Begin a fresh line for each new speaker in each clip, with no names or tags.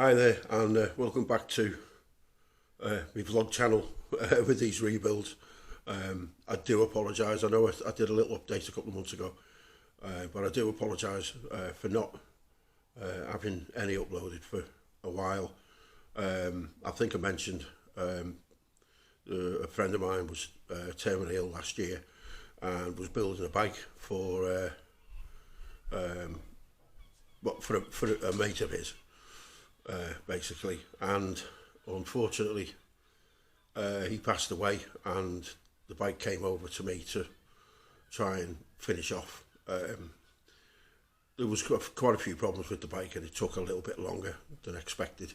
Hi there, and welcome back to my vlog channel with these rebuilds. I do apologise. I know I did a little update a couple of months ago, but I do apologise for not having any uploaded for a while. I think I mentioned a friend of mine was terminally ill last year and was building a bike for a mate of his. Basically, and unfortunately he passed away, and the bike came over to me to try and finish off. There was quite a few problems with the bike, and it took a little bit longer than expected,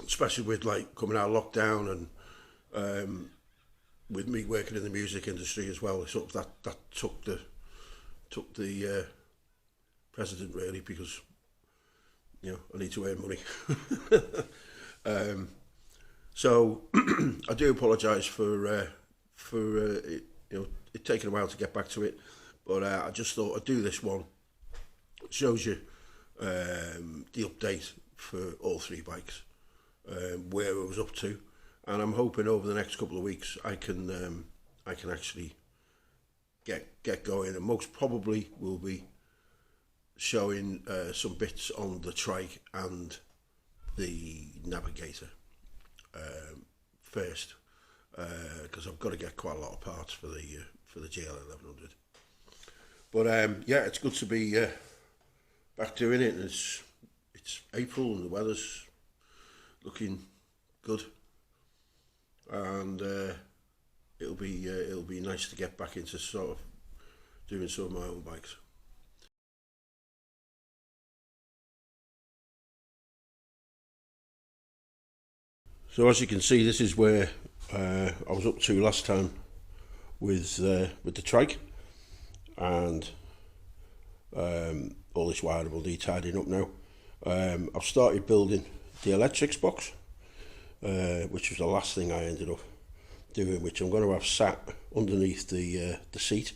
especially with like coming out of lockdown and with me working in the music industry as well. Sort of that took the precedent, really, because you know, I need to earn money. So I do apologise for it, you know, it taking a while to get back to it, but I just thought I'd do this one. It shows you the update for all three bikes, where I was up to, and I'm hoping over the next couple of weeks I can actually get going, and most probably will be showing some bits on the Trike and the Navigator first, because I've got to get quite a lot of parts for the XS1100. But yeah, it's good to be back doing it. And it's April and the weather's looking good, and it'll be nice to get back into sort of doing some of my own bikes. So as you can see, this is where I was up to last time with the Trike, and all this wiring will need tidying up now. I've started building the electrics box, which was the last thing I ended up doing, which I'm going to have sat underneath the seat.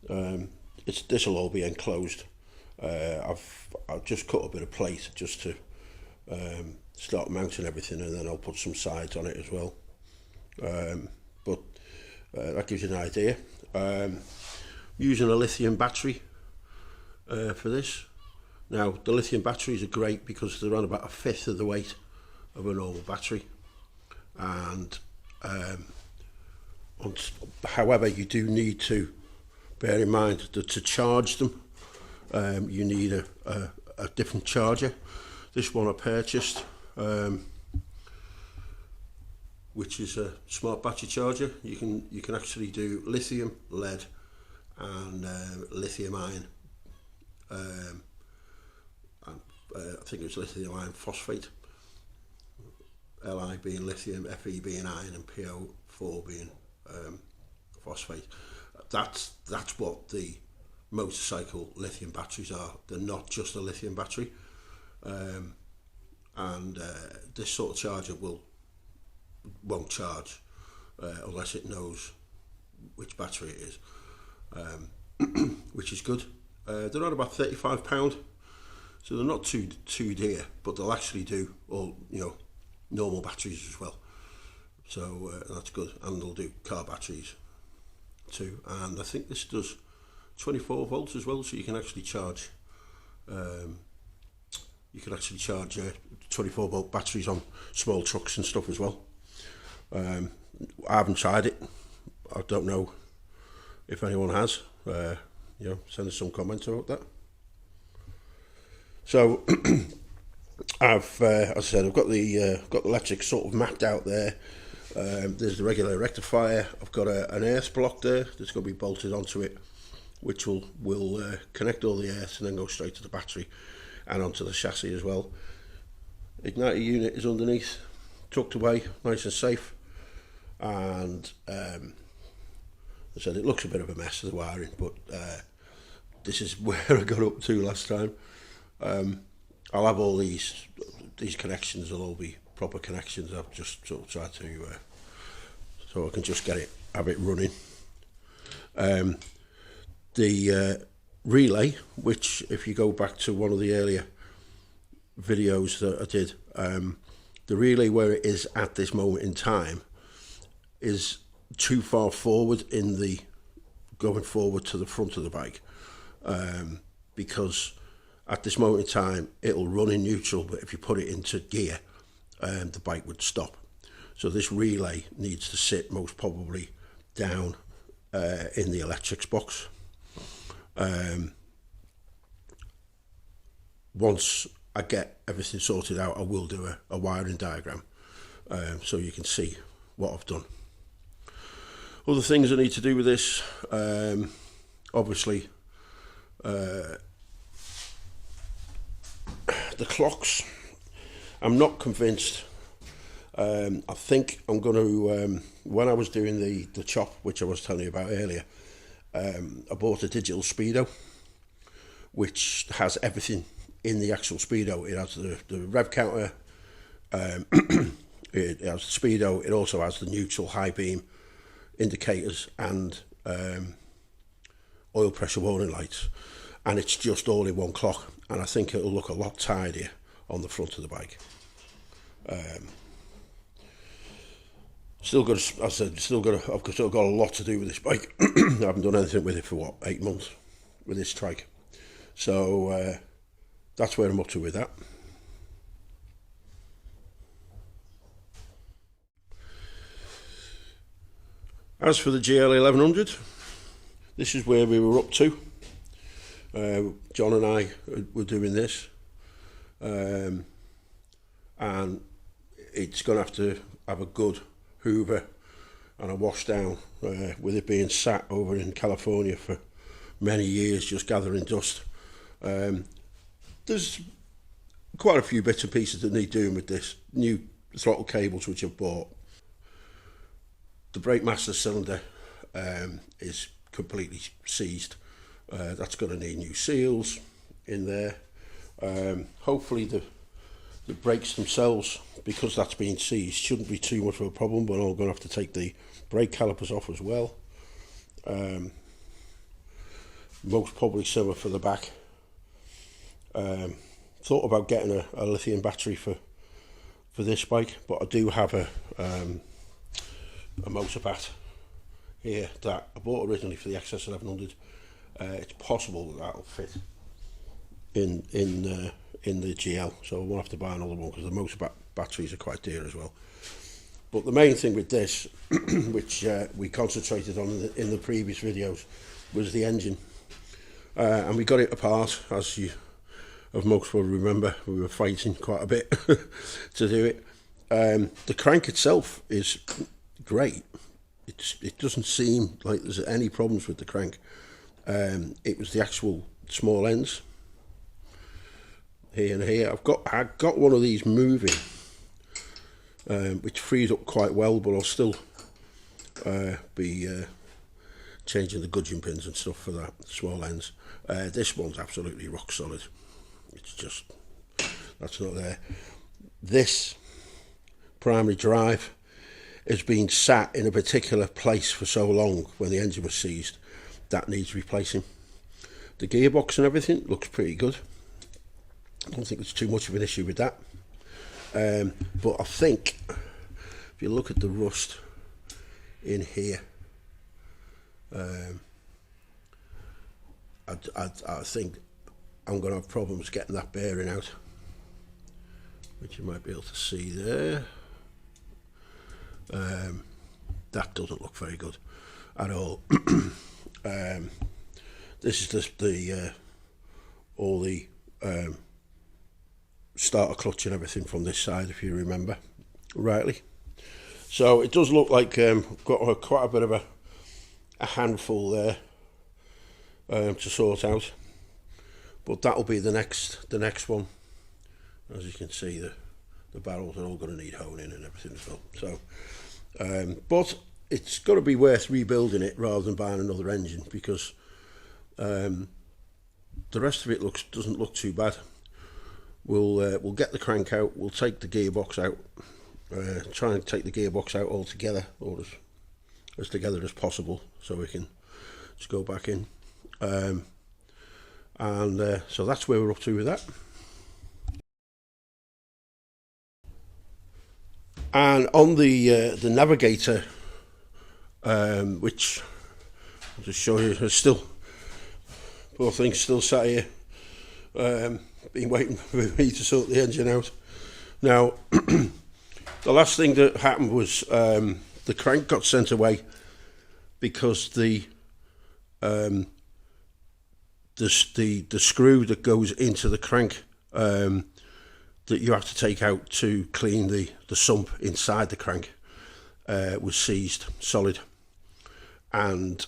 This will all be enclosed. I've just cut a bit of plate just to start mounting everything, and then I'll put some sides on it as well. But that gives you an idea. Using a lithium battery for this. Now, the lithium batteries are great because they're on about a fifth of the weight of a normal battery, and however, you do need to bear in mind that to charge them you need a different charger. This one I purchased, which is a smart battery charger. You can actually do lithium, lead, and lithium ion. I think it's lithium iron phosphate. Li being lithium, Fe being iron, and PO4 being phosphate. That's what the motorcycle lithium batteries are. They're not just a lithium battery. And this sort of charger won't charge unless it knows which battery it is, which is good. They're on about £35, so they're not too dear, but they'll actually do all, you know, normal batteries as well. So that's good, and they'll do car batteries too. And I think this does 24 volts as well, so you can actually charge. You can actually charge 24 volt batteries on small trucks and stuff as well. I haven't tried it. I don't know if anyone has. You know, send us some comments about that. So as I said, I've got the electric sort of mapped out there. There's the regular rectifier. I've got an earth block there that's going to be bolted onto it, which will connect all the earth and then go straight to the battery and onto the chassis as well. Igniter unit is underneath, tucked away, nice and safe. And as I said, it looks a bit of a mess of the wiring, but this is where I got up to last time. I'll have all these connections will all be proper connections. I've just sort of tried to so I can just have it running. The relay, which if you go back to one of the earlier videos that I did, the relay where it is at this moment in time is too far forward in the going forward to the front of the bike, because at this moment in time it'll run in neutral, but if you put it into gear, the bike would stop. So this relay needs to sit most probably down in the electrics box. Once I get everything sorted out, I will do a wiring diagram, so you can see what I've done. Other things I need to do with this, obviously, the clocks. I'm not convinced. I think I'm going to, when I was doing the chop, which I was telling you about earlier, I bought a digital speedo, which has everything in the actual speedo. It has the rev counter, it has the speedo, it also has the neutral, high beam indicators, and oil pressure warning lights, and it's just all in one clock, and I think it'll look a lot tidier on the front of the bike. Still got, as I said, I've still got a lot to do with this bike. I haven't done anything with it for what, 8 months with this trike, so that's where I'm up to with that. As for the XS1100, this is where we were up to. John and I were doing this, and it's going to have a good hoover and a wash down, with it being sat over in California for many years just gathering dust. There's quite a few bits and pieces that need doing with this. New throttle cables which I've bought. The brake master cylinder is completely seized. That's going to need new seals in there. Hopefully the brakes themselves, because that's been seized, shouldn't be too much of a problem, but I'm going to have to take the brake calipers off as well. Most probably similar for the back. Thought about getting a lithium battery for this bike, but I do have a motor bat here that I bought originally for the XS1100. It's possible that that'll fit in the GL, so I won't have to buy another one because the motor batteries are quite dear as well. But the main thing with this, which we concentrated on in the previous videos, was the engine, and we got it apart. As you of most will remember, we were fighting quite a bit to do it. The crank itself is great. It doesn't seem like there's any problems with the crank. It was the actual small ends here and here. I got one of these moving, which freed up quite well, but I'll still be changing the gudgeon pins and stuff for that small ends. This one's absolutely rock solid. It's just, that's not there. This primary drive has been sat in a particular place for so long when the engine was seized, that needs replacing. The gearbox and everything looks pretty good. I don't think there's too much of an issue with that. But I think if you look at the rust in here, I think I'm going to have problems getting that bearing out, which you might be able to see there. That doesn't look very good at all. This is just all the starter clutch and everything from this side, if you remember rightly. So it does look like got quite a bit of a handful there to sort out, but that'll be the next one. As you can see, the barrels are all going to need honing and everything as well. So, but it's got to be worth rebuilding it rather than buying another engine, because the rest of it doesn't look too bad. We'll get the crank out. We'll take the gearbox out. Try and take the gearbox out altogether, or as together as possible, so we can just go back in. So that's where we're up to with that. And on the Navigator, which I'll just show you, it's still, poor thing's still sat here, been waiting for me to sort the engine out. Now, the last thing that happened was the crank got sent away because the screw that goes into the crank that you have to take out to clean the sump inside the crank was seized solid, and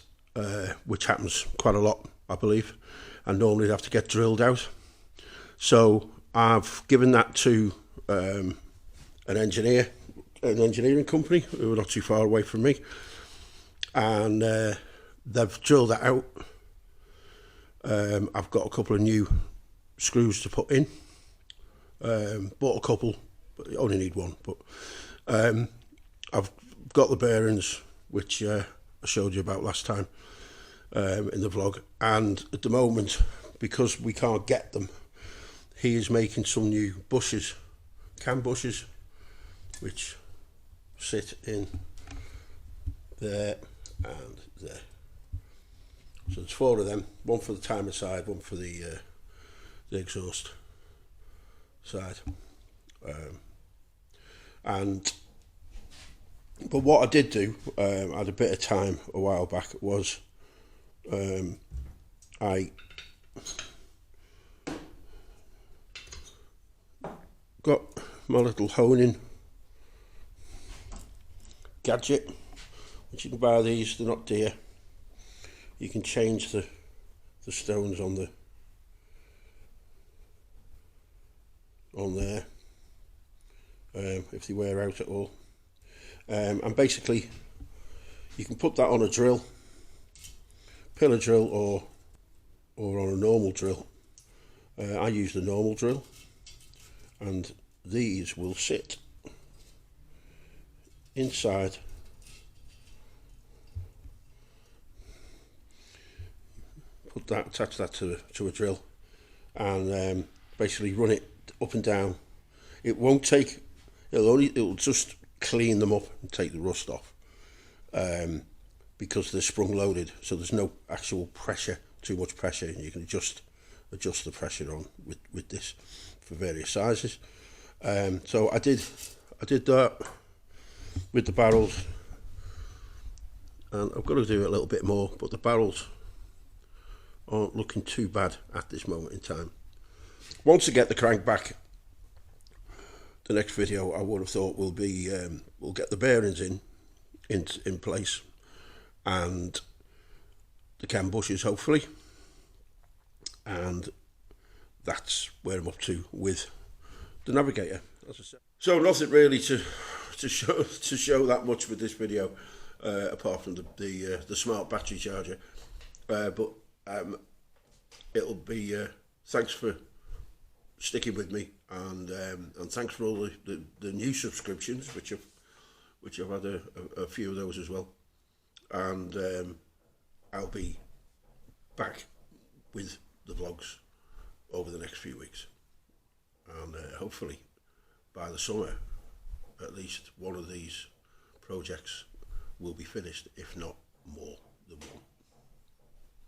which happens quite a lot, I believe, and normally they have to get drilled out. So I've given that to an engineering company who are not too far away from me, and they've drilled that out. I've got a couple of new screws to put in. Bought a couple, but you only need one. But I've got the bearings, which I showed you about last time in the vlog. And at the moment, because we can't get them, he is making some new bushes, cam bushes, which sit in there and there. So there's 4 of them, one for the timer side, one for the exhaust side. But what I did do, I had a bit of time a while back, was I got my little honing gadget, which you can buy these, they're not dear. You can change the stones on there if they wear out at all, and basically you can put that on a drill, pillar drill, or on a normal drill. I use the normal drill, and these will sit inside attach that to a drill, and basically run it up and down. It won't take, it'll just clean them up and take the rust off, because they're sprung loaded, so there's no actual pressure, too much pressure, and you can adjust the pressure on with this for various sizes. So I did that with the barrels, and I've got to do a little bit more, but the barrels aren't looking too bad at this moment in time. Once I get the crank back, the next video I would have thought will be we'll get the bearings in place, and the cam bushes hopefully, and that's where I'm up to with the Navigator, as I said. So nothing really to show that much with this video, apart from the smart battery charger, but it'll be thanks for sticking with me, and thanks for all the new subscriptions, which I've had a few of those as well, and I'll be back with the vlogs over the next few weeks, and hopefully by the summer at least one of these projects will be finished, if not more than one.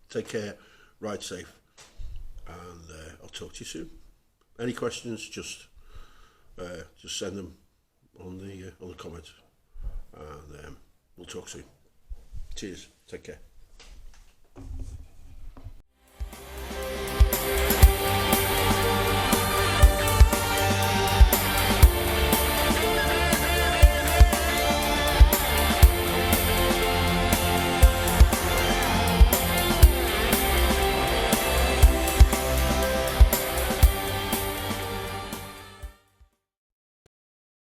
Take care, ride safe, and I'll talk to you soon. Any questions, just send them on the comments, and we'll talk soon. Cheers, take care.